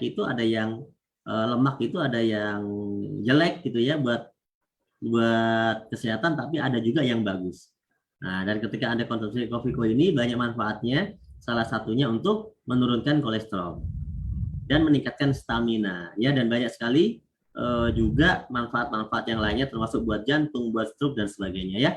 itu ada yang lemak itu ada yang jelek gitu ya buat kesehatan, tapi ada juga yang bagus. Nah, dan ketika Anda konsumsi coffee co ini banyak manfaatnya, salah satunya untuk menurunkan kolesterol dan meningkatkan stamina ya, dan banyak sekali juga manfaat-manfaat yang lainnya termasuk buat jantung, buat stroke dan sebagainya ya.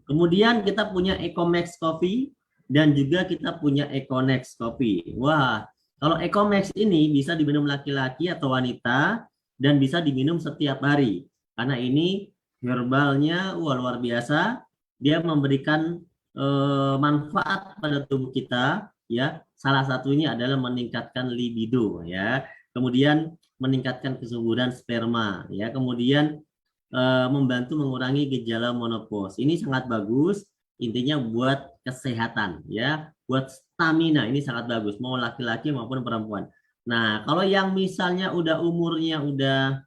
Kemudian kita punya Ecomax Coffee dan juga kita punya Econex Coffee. Wah, kalau Ecomax ini bisa diminum laki-laki atau wanita dan bisa diminum setiap hari karena ini herbalnya wah luar biasa. Dia memberikan manfaat pada tubuh kita ya. Salah satunya adalah meningkatkan libido ya. Kemudian meningkatkan kesuburan sperma ya. Kemudian membantu mengurangi gejala menopause. Ini sangat bagus intinya buat kesehatan ya, buat stamina ini sangat bagus mau laki-laki maupun perempuan. Nah, kalau yang misalnya udah umurnya udah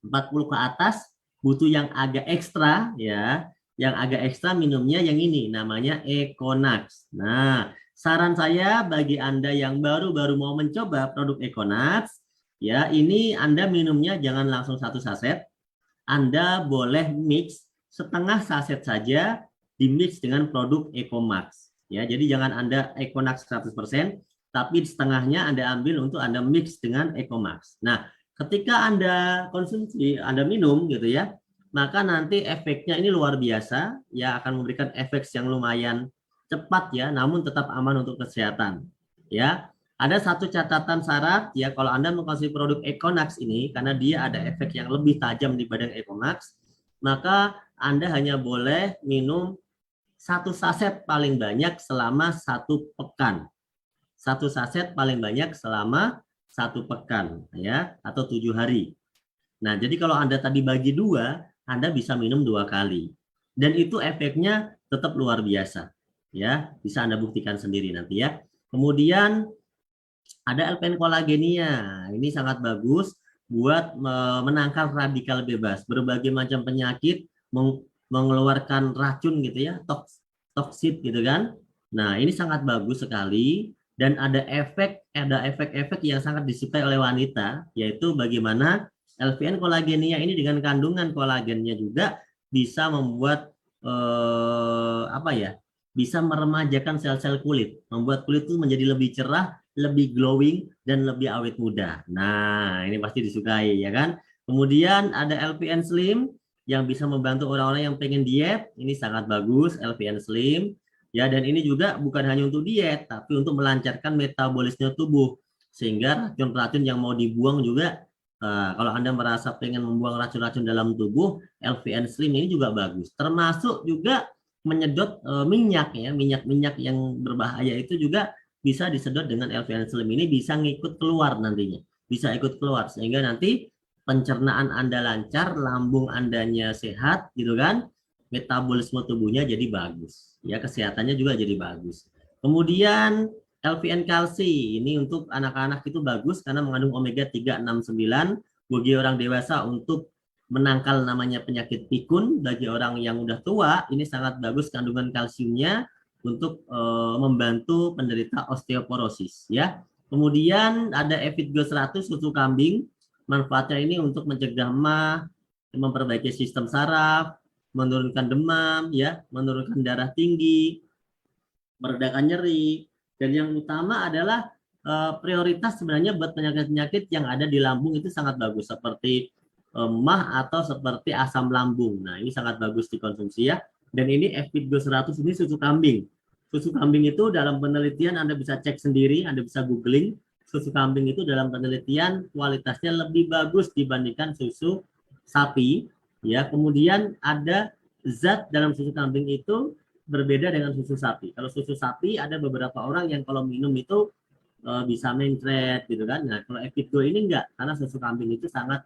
40 ke atas butuh yang agak ekstra ya, yang agak ekstra minumnya yang ini namanya Econax. Nah, saran saya bagi Anda yang baru-baru mau mencoba produk Econax ya, ini Anda minumnya jangan langsung satu saset. Anda boleh mix setengah saset saja di mix dengan produk Ecomax ya. Jadi jangan Anda Econax 100%, tapi setengahnya Anda ambil untuk Anda mix dengan Ecomax. Nah, ketika Anda konsumsi, Anda minum gitu ya, maka nanti efeknya ini luar biasa ya, akan memberikan efek yang lumayan cepat ya, namun tetap aman untuk kesehatan ya. Ada satu catatan syarat ya, kalau Anda mengkonsumsi produk Econax ini karena dia ada efek yang lebih tajam dibanding Ecomax, maka Anda hanya boleh minum satu saset paling banyak selama 1 pekan. Satu saset paling banyak selama 1 pekan ya, atau 7 hari. Nah, jadi kalau Anda tadi bagi 2, Anda bisa minum 2 kali. Dan itu efeknya tetap luar biasa ya, bisa Anda buktikan sendiri nanti ya. Kemudian ada LPN kolagenia, ini sangat bagus buat menangkal radikal bebas. Berbagai macam penyakit mengeluarkan racun gitu ya, toksit gitu kan. Nah, ini sangat bagus sekali dan ada efek-efek yang sangat disukai oleh wanita, yaitu bagaimana LPN kolagenia ini dengan kandungan kolagennya juga bisa membuat apa ya? Bisa meremajakan sel-sel kulit, membuat kulit itu menjadi lebih cerah, lebih glowing dan lebih awet muda. Nah, ini pasti disukai ya kan. Kemudian ada LPN Slim yang bisa membantu orang-orang yang pengen diet. Ini sangat bagus LPN Slim. Ya, dan ini juga bukan hanya untuk diet, tapi untuk melancarkan metabolisme tubuh. Sehingga racun-racun yang mau dibuang juga, kalau Anda merasa pengen membuang racun-racun dalam tubuh, LPN Slim ini juga bagus. Termasuk juga menyedot minyak ya, minyak-minyak yang berbahaya itu juga bisa disedot dengan LPN Slim ini, bisa ngikut keluar nantinya, bisa ikut keluar sehingga nanti pencernaan Anda lancar, lambung Andanya sehat gitu kan, metabolisme tubuhnya jadi bagus ya, kesehatannya juga jadi bagus. Kemudian LPN kalsi ini untuk anak-anak itu bagus karena mengandung omega 3, 6, 9, bagi orang dewasa untuk menangkal namanya penyakit pikun. Bagi orang yang udah tua ini sangat bagus kandungan kalsiumnya untuk membantu penderita osteoporosis ya. Kemudian ada Evitgo 100 susu kambing, manfaatnya ini untuk mencegah MAH, memperbaiki sistem saraf, menurunkan demam ya, menurunkan darah tinggi, meredakan nyeri, dan yang utama adalah prioritas sebenarnya buat penyakit-penyakit yang ada di lambung itu sangat bagus seperti MAH atau seperti asam lambung. Nah, ini sangat bagus dikonsumsi ya. Dan ini Evitgo 100 ini susu kambing. Susu kambing itu dalam penelitian Anda bisa cek sendiri, Anda bisa googling. Susu kambing itu dalam penelitian kualitasnya lebih bagus dibandingkan susu sapi. Ya, kemudian ada zat dalam susu kambing itu berbeda dengan susu sapi. Kalau susu sapi ada beberapa orang yang kalau minum itu bisa mencret gitu kan. Nah, kalau Evitgo ini enggak, karena susu kambing itu sangat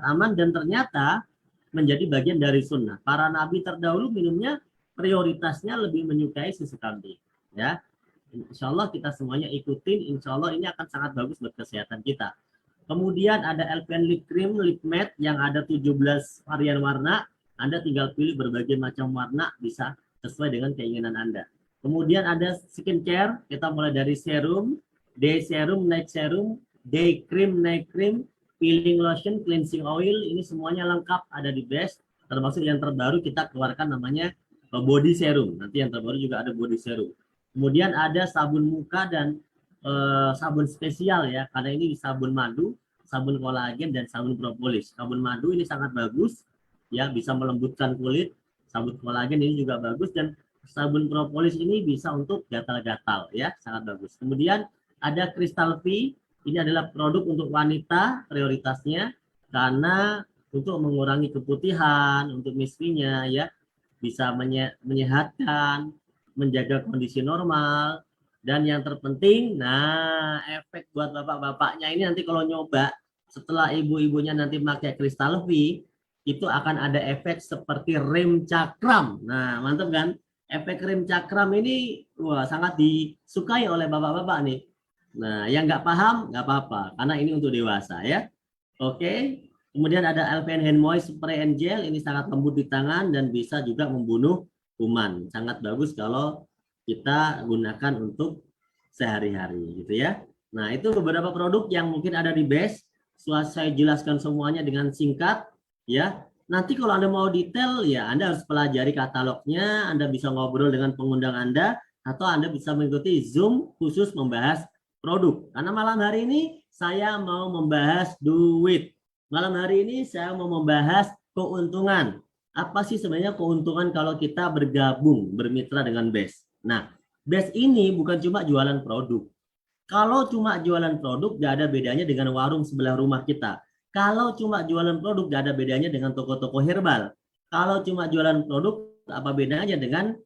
aman dan ternyata menjadi bagian dari sunnah. Para nabi terdahulu minumnya prioritasnya lebih menyukai susu kambing. Ya, insya Allah kita semuanya ikutin. Insya Allah ini akan sangat bagus buat kesehatan kita. Kemudian ada LPN Lip Cream, Lip Matte yang ada 17 varian warna. Anda tinggal pilih berbagai macam warna, bisa sesuai dengan keinginan Anda. Kemudian ada skincare, kita mulai dari serum, day serum, night serum, day cream, night cream, peeling lotion, cleansing oil, ini semuanya lengkap ada di Best. Termasuk yang terbaru kita keluarkan namanya body serum. Nanti yang terbaru juga ada body serum. Kemudian ada sabun muka dan sabun spesial ya, karena ini sabun madu, sabun kolagen dan sabun propolis. Sabun madu ini sangat bagus ya, bisa melembutkan kulit. Sabun kolagen ini juga bagus, dan sabun propolis ini bisa untuk gatal-gatal ya, sangat bagus. Kemudian ada Crystal V, ini adalah produk untuk wanita prioritasnya karena untuk mengurangi keputihan, untuk misfinya ya, bisa menyehatkan, menjaga kondisi normal, dan yang terpenting, nah efek buat bapak-bapaknya ini nanti kalau nyoba setelah ibu-ibunya nanti pakai Crystal V, itu akan ada efek seperti rem cakram. Nah, mantap kan? Efek rem cakram ini wah, sangat disukai oleh bapak-bapak nih. Nah, yang nggak paham nggak apa-apa, karena ini untuk dewasa ya. Oke. Kemudian ada Alpen Hand Moist Spray and Gel, ini sangat lembut di tangan dan bisa juga membunuh kuman. Sangat bagus kalau kita gunakan untuk sehari-hari gitu ya. Nah, itu beberapa produk yang mungkin ada di Best. Saya jelaskan semuanya dengan singkat ya. Nanti kalau Anda mau detail ya Anda harus pelajari katalognya, Anda bisa ngobrol dengan pengundang Anda, atau Anda bisa mengikuti Zoom khusus membahas produk. Karena malam hari ini saya mau membahas duit. Malam hari ini saya mau membahas keuntungan. Apa sih sebenarnya keuntungan kalau kita bergabung, bermitra dengan Best? Nah, Best ini bukan cuma jualan produk. Kalau cuma jualan produk, gak ada bedanya dengan warung sebelah rumah kita. Kalau cuma jualan produk, gak ada bedanya dengan toko-toko herbal. Kalau cuma jualan produk, apa bedanya dengan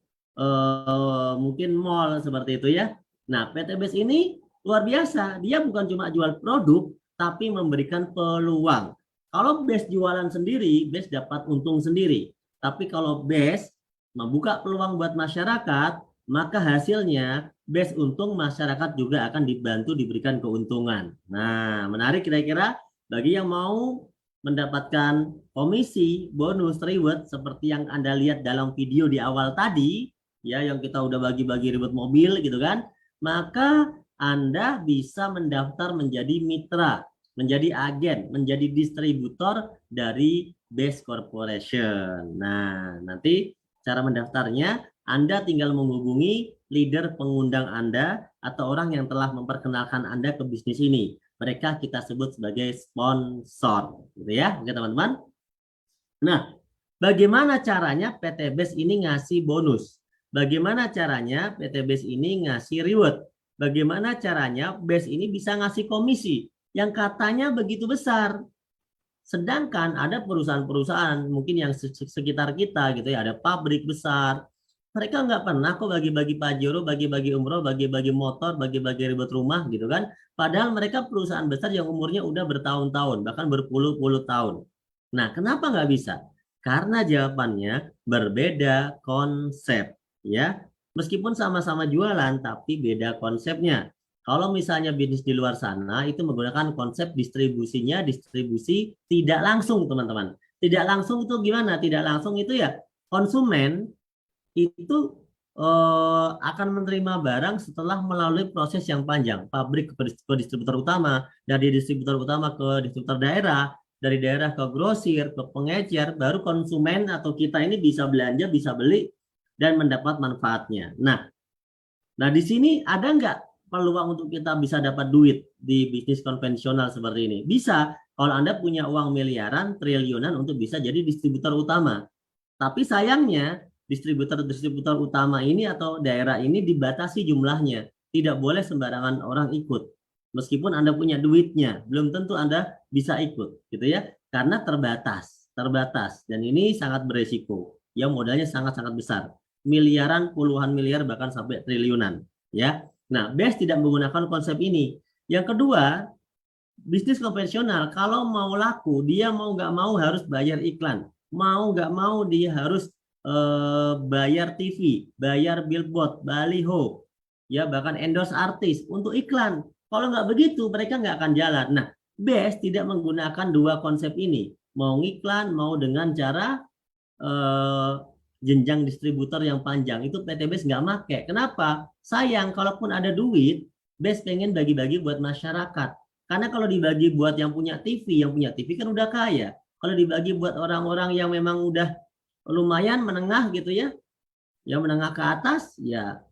mungkin mall seperti itu ya. Nah, PT Best ini luar biasa. Dia bukan cuma jual produk, tapi memberikan peluang. Kalau Best jualan sendiri, Best dapat untung sendiri. Tapi kalau Best membuka peluang buat masyarakat, maka hasilnya Best untung, masyarakat juga akan dibantu diberikan keuntungan. Nah, menarik kira-kira bagi yang mau mendapatkan komisi, bonus, reward seperti yang Anda lihat dalam video di awal tadi, ya yang kita udah bagi-bagi reward mobil gitu kan, maka Anda bisa mendaftar menjadi mitra, menjadi agen, menjadi distributor dari Best Corporation. Nah, nanti cara mendaftarnya Anda tinggal menghubungi leader pengundang Anda atau orang yang telah memperkenalkan Anda ke bisnis ini. Mereka kita sebut sebagai sponsor, gitu ya, oke teman-teman. Nah, bagaimana caranya PT Best ini ngasih bonus? Bagaimana caranya PT Best ini ngasih reward? Bagaimana caranya Best ini bisa ngasih komisi yang katanya begitu besar? Sedangkan ada perusahaan-perusahaan mungkin yang sekitar kita gitu ya, ada pabrik besar, mereka nggak pernah kok bagi-bagi pajero, bagi-bagi umroh, bagi-bagi motor, bagi-bagi ribet rumah gitu kan. Padahal mereka perusahaan besar yang umurnya udah bertahun-tahun, bahkan berpuluh-puluh tahun. Nah, kenapa nggak bisa? Karena jawabannya berbeda konsep, ya. Meskipun sama-sama jualan, tapi beda konsepnya. Kalau misalnya bisnis di luar sana itu menggunakan konsep distribusinya, distribusi tidak langsung, teman-teman. Tidak langsung itu gimana? Tidak langsung itu ya konsumen itu akan menerima barang setelah melalui proses yang panjang. Pabrik ke distributor utama, dari distributor utama ke distributor daerah, dari daerah ke grosir, ke pengecer, baru konsumen atau kita ini bisa belanja, bisa beli, dan mendapat manfaatnya. Nah di sini ada nggak peluang untuk kita bisa dapat duit di bisnis konvensional seperti ini? Bisa, kalau Anda punya uang miliaran, triliunan untuk bisa jadi distributor utama. Tapi sayangnya distributor-distributor utama ini atau daerah ini dibatasi jumlahnya. Tidak boleh sembarangan orang ikut. Meskipun Anda punya duitnya, belum tentu Anda bisa ikut, gitu ya. Karena terbatas. Dan ini sangat beresiko. Yang modalnya sangat-sangat besar. Miliaran, puluhan miliar, bahkan sampai triliunan. Ya. Nah, Best tidak menggunakan konsep ini. Yang kedua, bisnis konvensional kalau mau laku, dia mau nggak mau harus bayar iklan. Mau nggak mau dia harus bayar TV, bayar billboard, baliho, ya bahkan endorse artis untuk iklan. Kalau nggak begitu, mereka nggak akan jalan. Nah, Best tidak menggunakan dua konsep ini. Mau iklan, mau dengan cara jenjang distributor yang panjang. Itu PT Best nggak make. Kenapa? Sayang, kalaupun ada duit, Best pengen bagi-bagi buat masyarakat. Karena kalau dibagi buat yang punya TV kan udah kaya. Kalau dibagi buat orang-orang yang memang udah lumayan menengah gitu ya, yang menengah ke atas, ya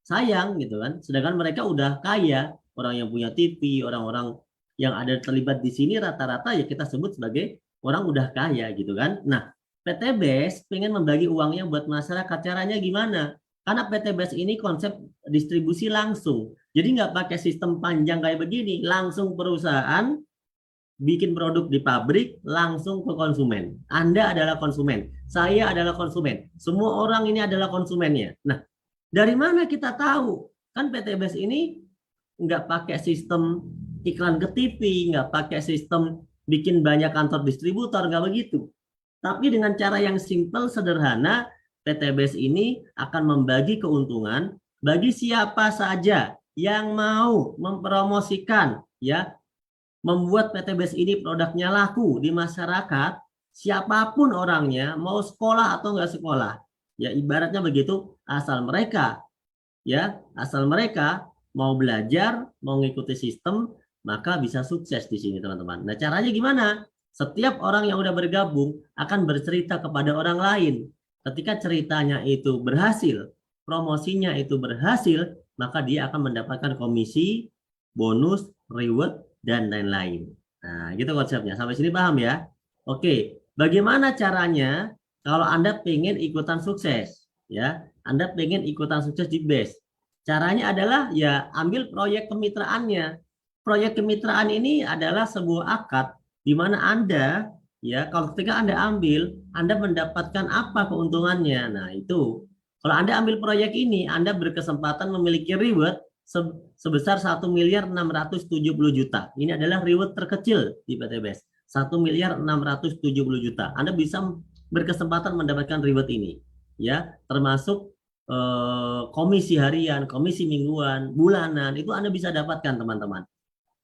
sayang gitu kan. Sedangkan mereka udah kaya, orang yang punya TV, orang-orang yang ada terlibat di sini rata-rata ya kita sebut sebagai orang udah kaya gitu kan. Nah, PT BES pengen membagi uangnya buat masyarakat. Caranya gimana? Karena PT BES ini konsep distribusi langsung. Jadi nggak pakai sistem panjang kayak begini, langsung perusahaan bikin produk di pabrik langsung ke konsumen. Anda adalah konsumen, saya adalah konsumen, semua orang ini adalah konsumennya. Nah, dari mana kita tahu? Kan PT BES ini nggak pakai sistem iklan ke TV, nggak pakai sistem bikin banyak kantor distributor, nggak begitu. Tapi dengan cara yang simple, sederhana, PT BES ini akan membagi keuntungan bagi siapa saja yang mau mempromosikan, ya, membuat PT BES ini produknya laku di masyarakat, siapapun orangnya, mau sekolah atau nggak sekolah, ya ibaratnya begitu, asal mereka mau belajar, mau mengikuti sistem, maka bisa sukses di sini teman-teman. Nah caranya gimana? Setiap orang yang udah bergabung akan bercerita kepada orang lain. Ketika ceritanya itu berhasil, promosinya itu berhasil, maka dia akan mendapatkan komisi, bonus, reward, dan lain-lain. Nah, gitu konsepnya. Sampai sini paham ya? Oke, bagaimana caranya kalau Anda pengen ikutan sukses? Ya, Anda pengen ikutan sukses di BES. Caranya adalah ya ambil proyek kemitraannya. Proyek kemitraan ini adalah sebuah akad di mana Anda ya kalau ketika Anda ambil, Anda mendapatkan apa keuntungannya. Nah, itu. Kalau Anda ambil proyek ini, Anda berkesempatan memiliki reward sebesar 1.670.000.000. Ini adalah reward terkecil di PT BES. 1.670.000.000. Anda bisa berkesempatan mendapatkan reward ini, ya, termasuk komisi harian, komisi mingguan, bulanan, itu Anda bisa dapatkan teman-teman.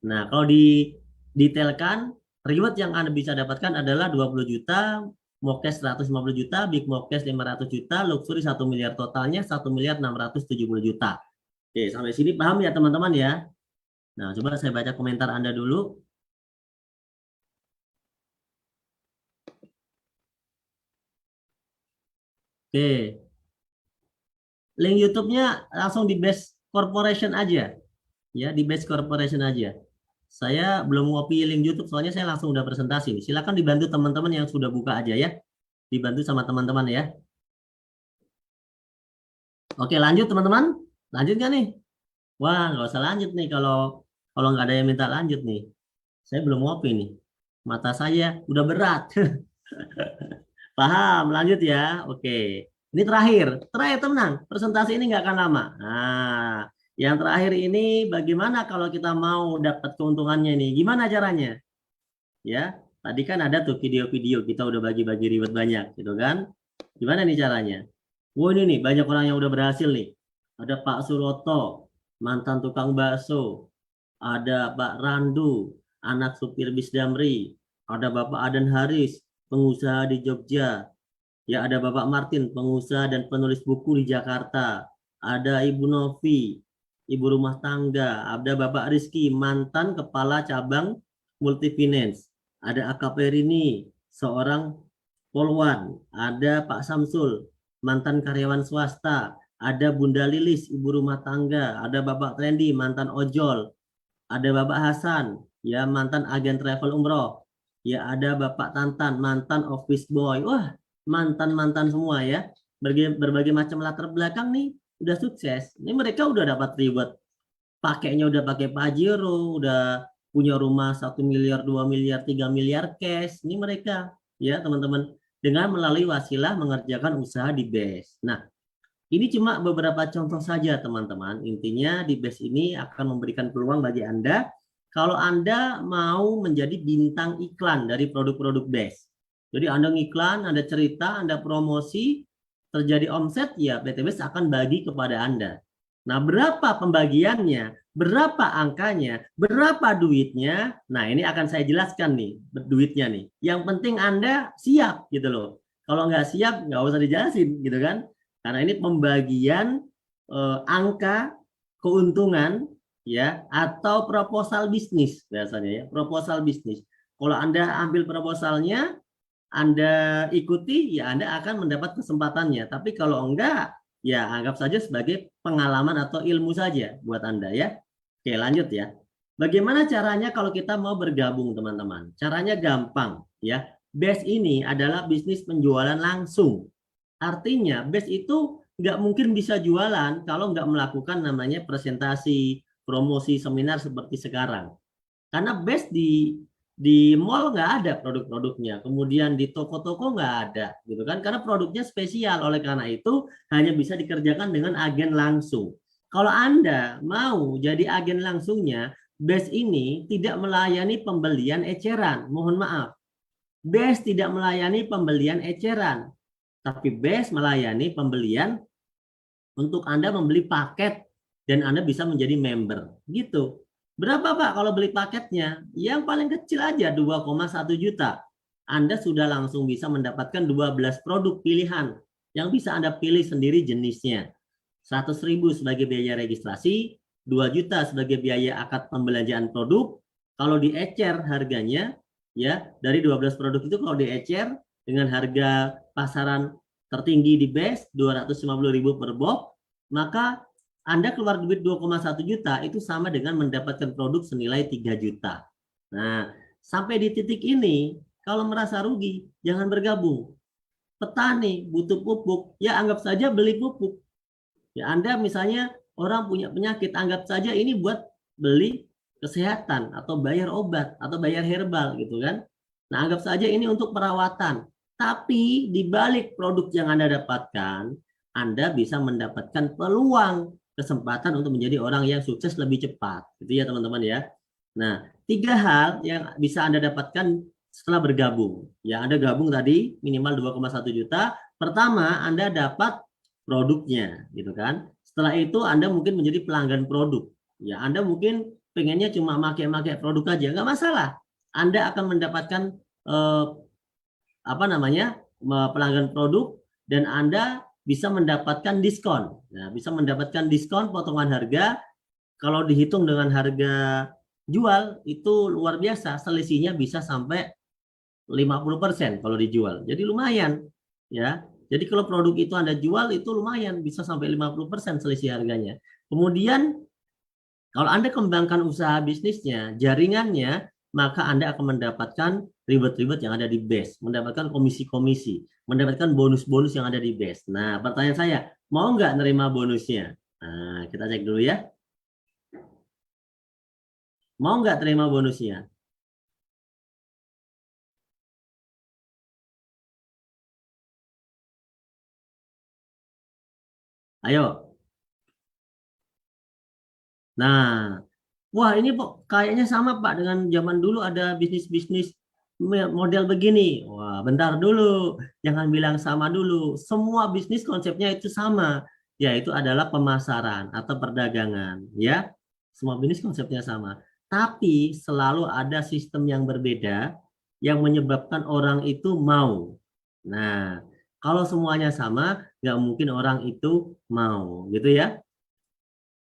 Nah, kalau didetailkan, reward yang Anda bisa dapatkan adalah 20 juta, Mokes 150 juta, Big Mokes 500 juta, Luxury 1 miliar, totalnya 1.670.000.000. Oke, sampai sini paham ya teman-teman ya? Nah, coba saya baca komentar Anda dulu. Oke. Link YouTube-nya langsung di BES Corporation aja. Ya, di BES Corporation aja. Saya belum ngopi link YouTube, soalnya saya langsung udah presentasi nih. Silakan dibantu teman-teman yang sudah buka aja ya. Dibantu sama teman-teman ya. Oke, lanjut teman-teman. Lanjut nggak nih? Wah, nggak usah lanjut nih kalau nggak ada yang minta lanjut nih. Saya belum ngopi nih. Mata saya udah berat. Paham, lanjut ya. Oke. Ini terakhir. Terakhir tenang. Presentasi ini nggak akan lama. Nah, yang terakhir ini bagaimana kalau kita mau dapat keuntungannya nih? Gimana caranya? Ya, tadi kan ada tuh video-video kita udah bagi-bagi reward banyak gitu kan. Gimana nih caranya? Wah ini nih banyak orang yang udah berhasil nih. Ada Pak Suroto, mantan tukang bakso. Ada Pak Randu, anak supir bis Damri. Ada Bapak Aden Haris, pengusaha di Jogja. Ya ada Bapak Martin, pengusaha dan penulis buku di Jakarta. Ada Ibu Novi, ibu rumah tangga. Ada Bapak Rizky, mantan kepala cabang Multifinance. Ada AKP Rini, seorang polwan. Ada Pak Samsul, mantan karyawan swasta. Ada Bunda Lilis, ibu rumah tangga. Ada Bapak Trendy, mantan ojol. Ada Bapak Hasan, ya mantan agen travel umroh. Ya ada Bapak Tantan, mantan office boy. Wah, mantan-mantan semua ya. Berbagai macam latar belakang nih udah sukses. Ini mereka udah dapat reward. Pakainya udah pakai Pajero, udah punya rumah 1 miliar, 2 miliar, 3 miliar cash. Ini mereka ya teman-teman dengan melalui wasilah mengerjakan usaha di BES. Nah, ini cuma beberapa contoh saja teman-teman. Intinya di BES ini akan memberikan peluang bagi Anda kalau Anda mau menjadi bintang iklan dari produk-produk BES. Jadi Anda ngiklan, Anda cerita, Anda promosi, terjadi omset, ya PT BES akan bagi kepada Anda. Nah, berapa pembagiannya, berapa angkanya, berapa duitnya, nah ini akan saya jelaskan nih, duitnya nih. Yang penting Anda siap gitu loh. Kalau nggak siap, nggak usah dijelasin gitu kan. Karena ini pembagian angka keuntungan ya, atau proposal bisnis biasanya ya, proposal bisnis. Kalau Anda ambil proposalnya, Anda ikuti, ya Anda akan mendapat kesempatannya. Tapi kalau enggak, ya anggap saja sebagai pengalaman atau ilmu saja buat Anda ya. Oke, lanjut ya. Bagaimana caranya kalau kita mau bergabung, teman-teman? Caranya gampang ya. BES ini adalah bisnis penjualan langsung. Artinya BES itu nggak mungkin bisa jualan kalau nggak melakukan namanya presentasi, promosi, seminar seperti sekarang. Karena BES di mall nggak ada produk-produknya, kemudian di toko-toko nggak ada, gitu kan? Karena produknya spesial, oleh karena itu hanya bisa dikerjakan dengan agen langsung. Kalau Anda mau jadi agen langsungnya, BES ini tidak melayani pembelian eceran, mohon maaf. BES tidak melayani pembelian eceran, tapi BES melayani pembelian untuk Anda membeli paket dan Anda bisa menjadi member, gitu. Berapa Pak kalau beli paketnya? Yang paling kecil aja 2,1 juta. Anda sudah langsung bisa mendapatkan 12 produk pilihan yang bisa Anda pilih sendiri jenisnya. 100.000 sebagai biaya registrasi, 2 juta sebagai biaya akad pembelanjaan produk. Kalau diecer harganya, ya dari 12 produk itu kalau diecer dengan harga pasaran tertinggi di BES 250.000 per box, maka Anda keluar duit 2,1 juta itu sama dengan mendapatkan produk senilai 3 juta. Nah, sampai di titik ini, kalau merasa rugi, jangan bergabung. Petani butuh pupuk, ya anggap saja beli pupuk. Ya Anda misalnya orang punya penyakit, anggap saja ini buat beli kesehatan atau bayar obat atau bayar herbal gitu kan. Nah, anggap saja ini untuk perawatan. Tapi di balik produk yang Anda dapatkan, Anda bisa mendapatkan peluang kesempatan untuk menjadi orang yang sukses lebih cepat. Gitu ya teman-teman ya. Nah, 3 hal yang bisa Anda dapatkan setelah bergabung. Ya, Anda gabung tadi minimal 2,1 juta. Pertama, Anda dapat produknya, gitu kan. Setelah itu Anda mungkin menjadi pelanggan produk. Ya, Anda mungkin pengennya cuma pakai produk aja, nggak masalah. Anda akan mendapatkan pelanggan produk dan Anda bisa mendapatkan diskon. Nah, bisa mendapatkan diskon potongan harga. Kalau dihitung dengan harga jual itu luar biasa, selisihnya bisa sampai 50% kalau dijual. Jadi lumayan ya. Jadi kalau produk itu Anda jual itu lumayan bisa sampai 50% selisih harganya. Kemudian kalau Anda kembangkan usaha bisnisnya, jaringannya, maka Anda akan mendapatkan reward-reward yang ada di BES, mendapatkan komisi-komisi, mendapatkan bonus-bonus yang ada di BES. Nah, pertanyaan saya, mau nggak nerima bonusnya? Nah, kita cek dulu ya. Mau nggak terima bonusnya? Ayo. Nah, wah ini kayaknya sama Pak dengan zaman dulu ada bisnis-bisnis model begini. Wah, bentar dulu, jangan bilang sama dulu. Semua bisnis konsepnya itu sama, yaitu adalah pemasaran atau perdagangan, ya. Semua bisnis konsepnya sama. Tapi selalu ada sistem yang berbeda yang menyebabkan orang itu mau. Nah, kalau semuanya sama, nggak mungkin orang itu mau, gitu ya.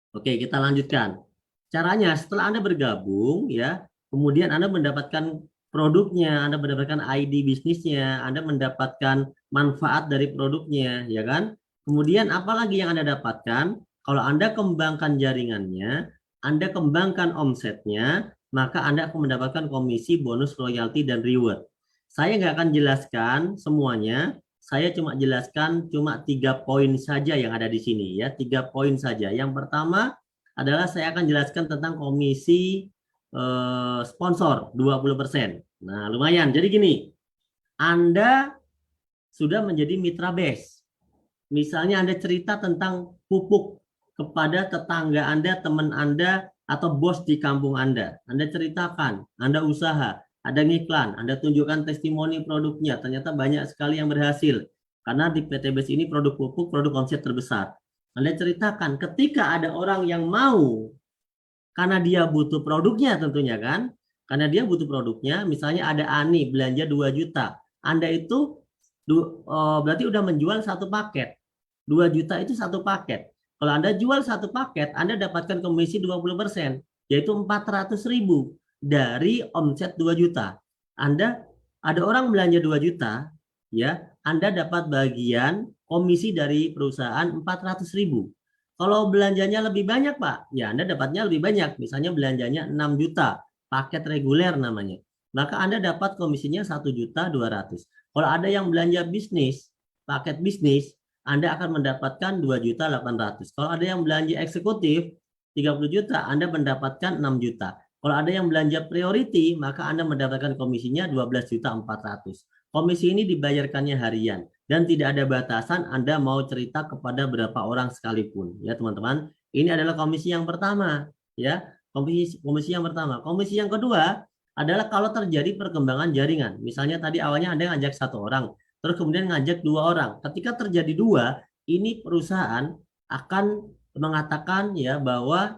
Oke, kita lanjutkan. Caranya setelah Anda bergabung ya, kemudian Anda mendapatkan produknya, Anda mendapatkan ID bisnisnya, Anda mendapatkan manfaat dari produknya, ya kan? Kemudian apalagi yang Anda dapatkan? Kalau Anda kembangkan jaringannya, Anda kembangkan omsetnya, maka Anda akan mendapatkan komisi, bonus, royalti, dan reward. Saya nggak akan jelaskan semuanya, saya cuma jelaskan cuma 3 poin saja yang ada di sini ya, 3 poin saja. Yang pertama adalah saya akan jelaskan tentang komisi sponsor 20%. Nah, lumayan. Jadi gini, Anda sudah menjadi mitra BES. Misalnya Anda cerita tentang pupuk kepada tetangga Anda, teman Anda, atau bos di kampung Anda. Anda ceritakan, Anda usaha, ada ngiklan, Anda tunjukkan testimoni produknya, ternyata banyak sekali yang berhasil. Karena di PT BES ini produk pupuk, produk konsep terbesar. Anda ceritakan, ketika ada orang yang mau, karena dia butuh produknya tentunya kan, karena dia butuh produknya, misalnya ada Ani belanja 2 juta, Anda itu berarti udah menjual satu paket. 2 juta itu satu paket. Kalau Anda jual satu paket, Anda dapatkan komisi 20%, yaitu 400.000 dari omset 2 juta. Anda ada orang belanja 2 juta, ya, Anda dapat bagian komisi dari perusahaan 400.000. Kalau belanjanya lebih banyak, Pak, ya Anda dapatnya lebih banyak. Misalnya belanjanya 6 juta, paket reguler namanya. Maka Anda dapat komisinya 1.200.000. Kalau ada yang belanja bisnis, paket bisnis, Anda akan mendapatkan 2.800.000. Kalau ada yang belanja eksekutif 30 juta, Anda mendapatkan 6 juta. Kalau ada yang belanja priority, maka Anda mendapatkan komisinya 12.400.000. Komisi ini dibayarkannya harian dan tidak ada batasan Anda mau cerita kepada berapa orang sekalipun, ya teman-teman. Ini adalah komisi yang pertama, ya. Komisi yang pertama. Komisi yang kedua adalah kalau terjadi perkembangan jaringan. Misalnya tadi awalnya Anda ngajak 1 orang, terus kemudian ngajak 2 orang. Ketika terjadi 2, ini perusahaan akan mengatakan ya bahwa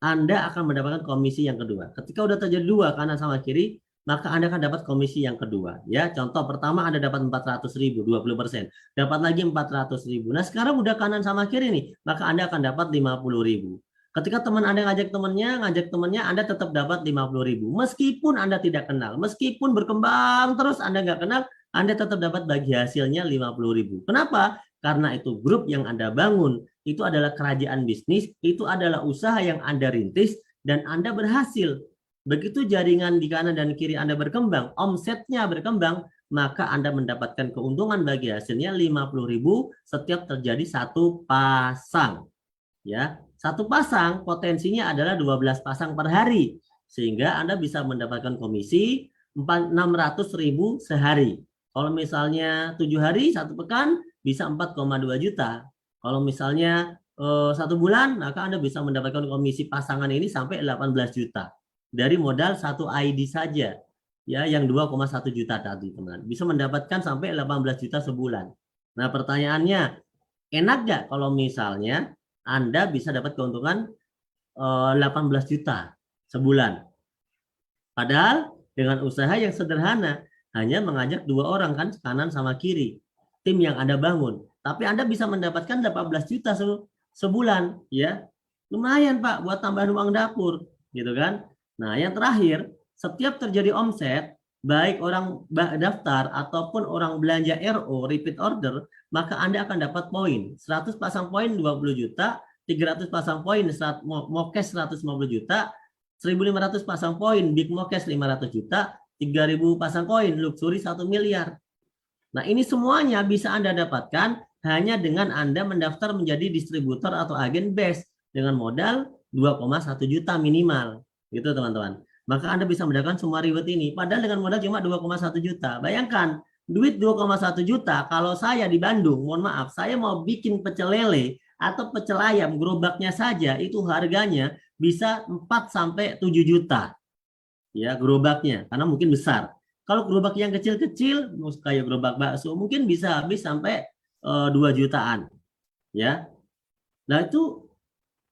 Anda akan mendapatkan komisi yang kedua. Ketika udah terjadi 2 kanan sama kiri, maka Anda akan dapat komisi yang kedua. Ya, contoh pertama Anda dapat 400.000, 20%. Dapat lagi 400.000. Nah, sekarang udah kanan sama kiri nih, maka Anda akan dapat 50.000. Ketika teman Anda ngajak temannya, Anda tetap dapat 50.000. Meskipun Anda tidak kenal, meskipun berkembang terus Anda nggak kenal, Anda tetap dapat bagi hasilnya 50.000. Kenapa? Karena itu grup yang Anda bangun, itu adalah kerajaan bisnis, itu adalah usaha yang Anda rintis, dan Anda berhasil. Begitu jaringan di kanan dan kiri Anda berkembang, omsetnya berkembang, maka Anda mendapatkan keuntungan bagi hasilnya 50.000 setiap terjadi 1 pasang. Ya, 1 pasang potensinya adalah 12 pasang per hari, sehingga Anda bisa mendapatkan komisi 600.000 sehari. Kalau misalnya 7 hari, 1 pekan, bisa 4,2 juta. Kalau misalnya 1 bulan, maka Anda bisa mendapatkan komisi pasangan ini sampai 18 juta. Dari modal 1 ID saja, ya, yang 2,1 juta tadi, teman. Bisa mendapatkan sampai 18 juta sebulan. Nah, pertanyaannya, enak nggak kalau misalnya Anda bisa dapat keuntungan 18 juta sebulan? Padahal dengan usaha yang sederhana, hanya mengajak 2 orang kan, kanan sama kiri, tim yang Anda bangun. Tapi Anda bisa mendapatkan 18 juta sebulan, ya. Lumayan, Pak, buat tambahan uang dapur, gitu kan. Nah, yang terakhir, setiap terjadi omset, baik orang daftar ataupun orang belanja RO, repeat order, maka Anda akan dapat poin. 100 pasang poin 20 juta, 300 pasang poin Mokes 150 juta, 1.500 pasang poin Big Mokes 500 juta, 3.000 pasang poin Luxury 1 miliar. Nah, ini semuanya bisa Anda dapatkan hanya dengan Anda mendaftar menjadi distributor atau agen BES dengan modal 2,1 juta minimal. Gitu, teman-teman. Maka Anda bisa mendapatkan semua reward ini. Padahal dengan modal cuma 2,1 juta. Bayangkan, duit 2,1 juta kalau saya di Bandung, mohon maaf, saya mau bikin pecel lele atau pecel ayam, gerobaknya saja itu harganya bisa 4 sampai 7 juta. Ya, gerobaknya, karena mungkin besar. Kalau gerobak yang kecil-kecil, kayak gerobak bakso, mungkin bisa habis sampai 2 jutaan. Ya. Nah, itu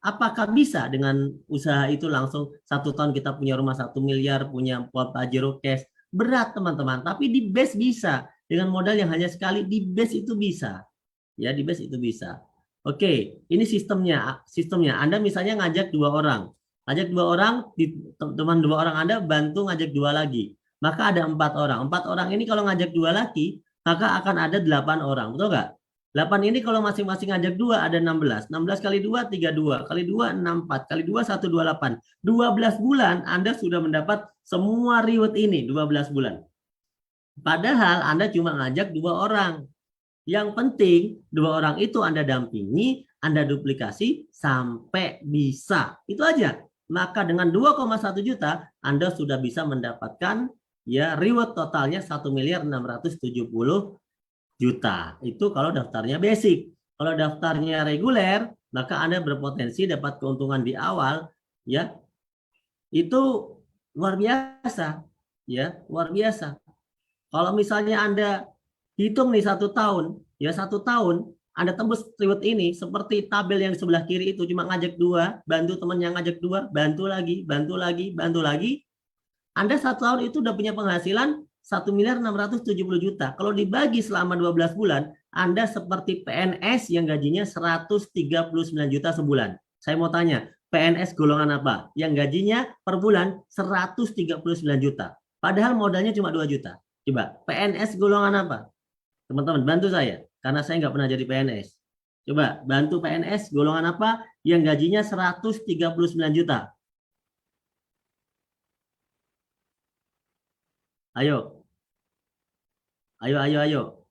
apakah bisa dengan usaha itu langsung 1 tahun kita punya rumah 1 miliar, punya Pajero Cash? Berat, teman-teman. Tapi di BES bisa. Dengan modal yang hanya sekali, di BES itu bisa. Ya, di BES itu bisa. Oke, ini sistemnya. Anda misalnya ngajak 2 orang. Ngajak 2 orang, teman 2 orang Anda bantu ngajak 2 lagi. Maka ada 4 orang. 4 orang ini kalau ngajak 2 lagi, maka akan ada 8 orang. Betul nggak? 8 ini kalau masing-masing ngajak 2 ada 16. 16 kali 2, 32. Kali 2, 64. Kali 2, 128. 12 bulan Anda sudah mendapat semua reward ini. 12 bulan. Padahal Anda cuma ngajak 2 orang. Yang penting 2 orang itu Anda dampingi, Anda duplikasi sampai bisa. Itu aja. Maka dengan 2,1 juta Anda sudah bisa mendapatkan ya reward totalnya 1.670 juta. Itu kalau daftarnya basic. Kalau daftarnya reguler, maka Anda berpotensi dapat keuntungan di awal ya. Itu luar biasa. Ya, luar biasa. Kalau misalnya Anda hitung nih 1 tahun, ya 1 tahun Anda tembus reward ini seperti tabel yang sebelah kiri itu, cuma ngajak 2, bantu teman yang ngajak 2, bantu lagi, bantu lagi, bantu lagi. Anda 1 tahun itu udah punya penghasilan 1.670 juta. Kalau dibagi selama 12 bulan, Anda seperti PNS yang gajinya 139 juta sebulan. Saya mau tanya, PNS golongan apa? Yang gajinya per bulan 139 juta. Padahal modalnya cuma 2 juta. Coba, PNS golongan apa? Teman-teman, bantu saya. Karena saya nggak pernah jadi PNS. Coba, bantu PNS golongan apa yang gajinya 139 juta? Ayo, ayo.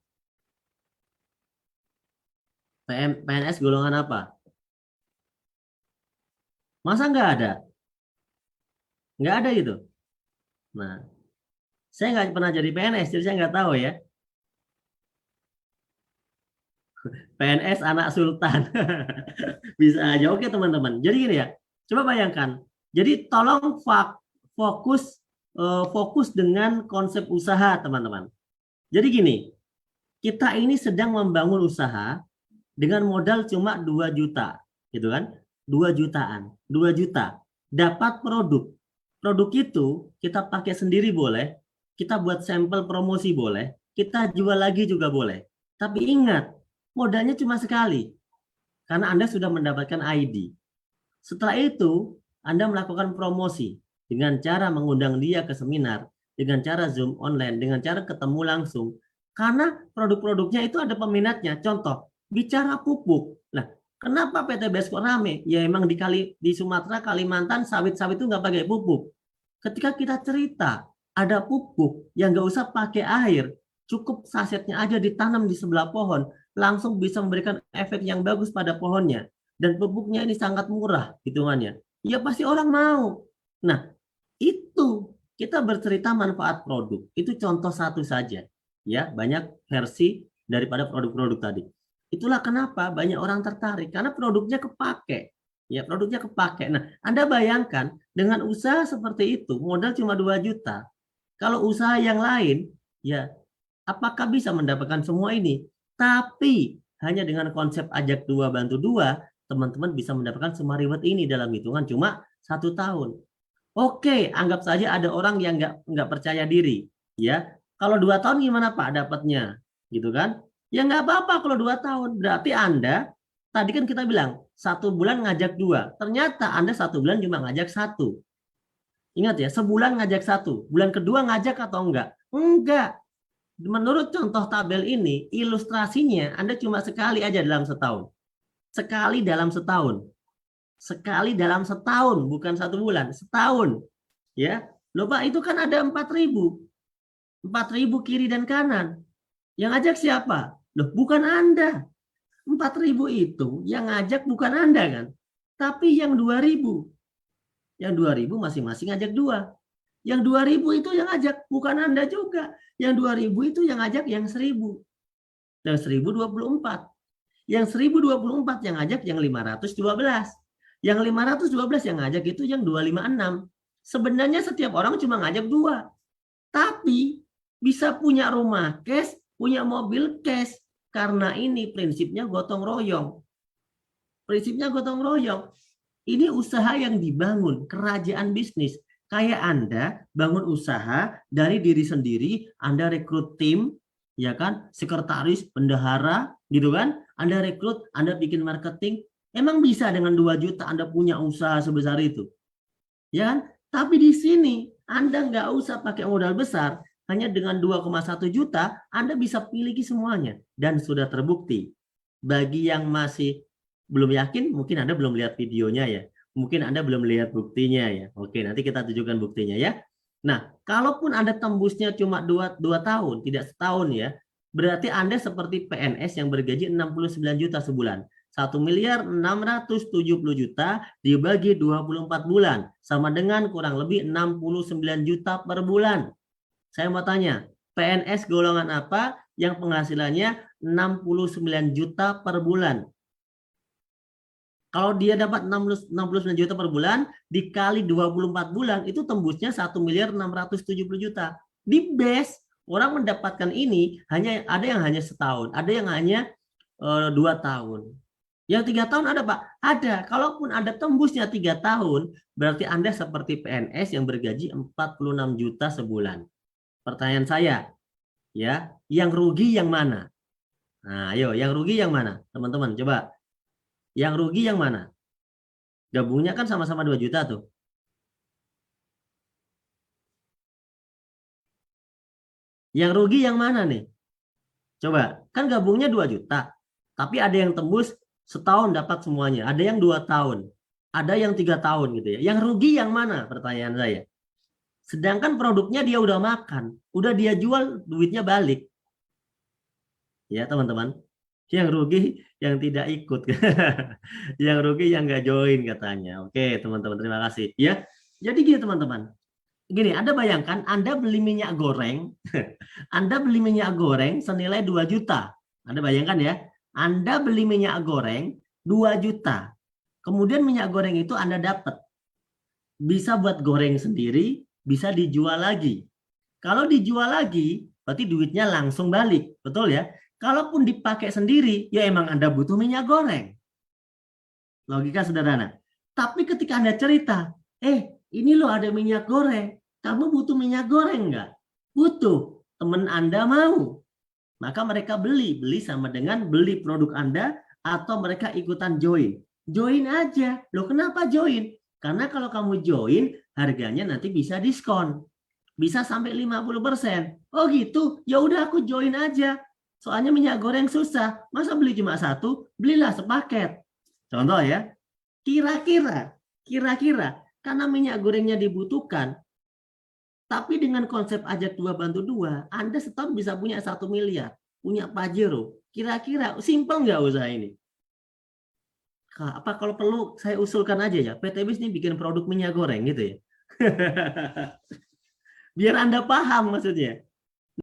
PNS golongan apa? Masa nggak ada? Nggak ada gitu. Nah, saya nggak pernah jadi PNS, jadi saya nggak tahu ya. PNS anak sultan. Bisa aja. Oke teman-teman. Jadi gini ya. Coba bayangkan. Jadi tolong fokus fokus dengan konsep usaha teman-teman. Jadi gini. Kita ini sedang membangun usaha dengan modal cuma 2 juta. Gitu kan. 2 jutaan. 2 juta. Dapat produk. Produk itu kita pakai sendiri boleh. Kita buat sampel promosi boleh. Kita jual lagi juga boleh. Tapi ingat, modalnya cuma sekali. Karena Anda sudah mendapatkan ID. Setelah itu, Anda melakukan promosi dengan cara mengundang dia ke seminar, dengan cara Zoom online, dengan cara ketemu langsung. Karena produk-produknya itu ada peminatnya. Contoh, bicara pupuk. Nah, kenapa PT Besko rame? Ya emang di Sumatera, Kalimantan, sawit-sawit itu nggak pakai pupuk. Ketika kita cerita, ada pupuk yang nggak usah pakai air, cukup sasetnya aja ditanam di sebelah pohon, langsung bisa memberikan efek yang bagus pada pohonnya. Dan pupuknya ini sangat murah hitungannya. Ya pasti orang mau. Nah, itu kita bercerita manfaat produk. Itu contoh satu saja. Ya, banyak versi daripada produk-produk tadi. Itulah kenapa banyak orang tertarik karena produknya kepake. Ya, produknya kepake. Nah, Anda bayangkan dengan usaha seperti itu, modal cuma 2 juta. Kalau usaha yang lain, ya apakah bisa mendapatkan semua ini? Tapi hanya dengan konsep ajak dua bantu dua, teman-teman bisa mendapatkan semua reward ini dalam hitungan cuma 1 tahun. Oke, anggap saja ada orang yang nggak percaya diri, ya. Kalau 2 tahun gimana Pak dapatnya, gitu kan? Ya nggak apa-apa kalau 2 tahun. Berarti Anda tadi kan kita bilang 1 bulan ngajak 2. Ternyata Anda 1 bulan cuma ngajak 1. Ingat ya, sebulan ngajak 1. Bulan kedua ngajak atau enggak? Enggak. Menurut contoh tabel ini, ilustrasinya Anda cuma sekali aja dalam setahun. Sekali dalam setahun. Sekali dalam setahun, bukan 1 bulan, setahun. Ya, loh Pak, itu kan ada 4.000. 4.000 kiri dan kanan. Yang ngajak siapa? Loh, bukan Anda. 4.000 itu yang ngajak bukan Anda kan? Tapi yang 2.000. Yang 2.000 masing-masing ngajak 2. Yang 2.000 itu yang ngajak, bukan Anda juga. Yang 2.000 itu yang ngajak yang 1.000. Yang 1.024. Yang 1.024 yang ngajak yang 512. Yang 512 yang ngajak itu yang 256. Sebenarnya setiap orang cuma ngajak 2. Tapi bisa punya rumah cash, punya mobil cash. Karena ini prinsipnya gotong royong. Prinsipnya gotong royong. Ini usaha yang dibangun, kerajaan bisnis. Kayak Anda bangun usaha dari diri sendiri, Anda rekrut tim, ya kan, sekretaris, bendahara, gitu kan. Anda rekrut, Anda bikin marketing, emang bisa dengan 2 juta Anda punya usaha sebesar itu. Ya kan? Tapi di sini Anda nggak usah pakai modal besar, hanya dengan 2,1 juta Anda bisa miliki semuanya. Dan sudah terbukti. Bagi yang masih belum yakin, mungkin Anda belum lihat videonya ya. Mungkin Anda belum lihat buktinya ya. Oke, nanti kita tunjukkan buktinya ya. Nah, kalaupun Anda tembusnya cuma 2 tahun, tidak setahun ya, berarti Anda seperti PNS yang bergaji 69 juta sebulan. 1.670.000.000 dibagi 24 bulan. Sama dengan kurang lebih 69 juta per bulan. Saya mau tanya, PNS golongan apa yang penghasilannya 69 juta per bulan? Kalau dia dapat 69 juta per bulan, dikali 24 bulan, itu tembusnya 1.670.000.000. Di base, orang mendapatkan ini hanya ada yang hanya setahun, ada yang hanya 2 tahun. Yang 3 tahun ada Pak? Ada. Kalaupun ada tembusnya 3 tahun, berarti Anda seperti PNS yang bergaji 46 juta sebulan. Pertanyaan saya, ya, yang rugi yang mana? Nah, ayo, yang rugi yang mana? Teman-teman, coba. Yang rugi yang mana? Gabungnya kan sama-sama 2 juta tuh. Yang rugi yang mana nih? Coba, kan gabungnya 2 juta. Tapi ada yang tembus setahun dapat semuanya. Ada yang 2 tahun. Ada yang 3 tahun gitu ya. Yang rugi yang mana? Pertanyaan saya. Sedangkan produknya dia udah makan. Udah dia jual, duitnya balik. Ya, teman-teman. Yang rugi yang tidak ikut. Yang rugi yang nggak join katanya. Oke, teman-teman, terima kasih. Ya, jadi gini teman-teman. Gini, Anda bayangkan Anda beli minyak goreng, Anda beli minyak goreng senilai 2 juta. Anda bayangkan ya, Anda beli minyak goreng 2 juta. Kemudian minyak goreng itu Anda dapat. Bisa buat goreng sendiri, bisa dijual lagi. Kalau dijual lagi, berarti duitnya langsung balik. Betul ya? Kalaupun dipakai sendiri, ya emang Anda butuh minyak goreng. Logika sederhana. Tapi ketika Anda cerita, ini loh ada minyak goreng. Kamu butuh minyak goreng nggak? Butuh. Teman Anda mau. Maka mereka beli. Beli sama dengan beli produk Anda atau mereka ikutan join. Join aja. Loh kenapa join? Karena kalau kamu join, harganya nanti bisa diskon. Bisa sampai 50%. Oh gitu? Ya udah aku join aja. Soalnya minyak goreng susah. Masa beli cuma satu? Belilah sepaket. Contoh ya, kira-kira, karena minyak gorengnya dibutuhkan, tapi dengan konsep ajak dua bantu dua, Anda setahun bisa punya 1 miliar, punya Pajero. Kira-kira simpel nggak usaha ini? Apa kalau perlu saya usulkan aja ya, PT Bis ini bikin produk minyak goreng gitu ya. Biar Anda paham maksudnya.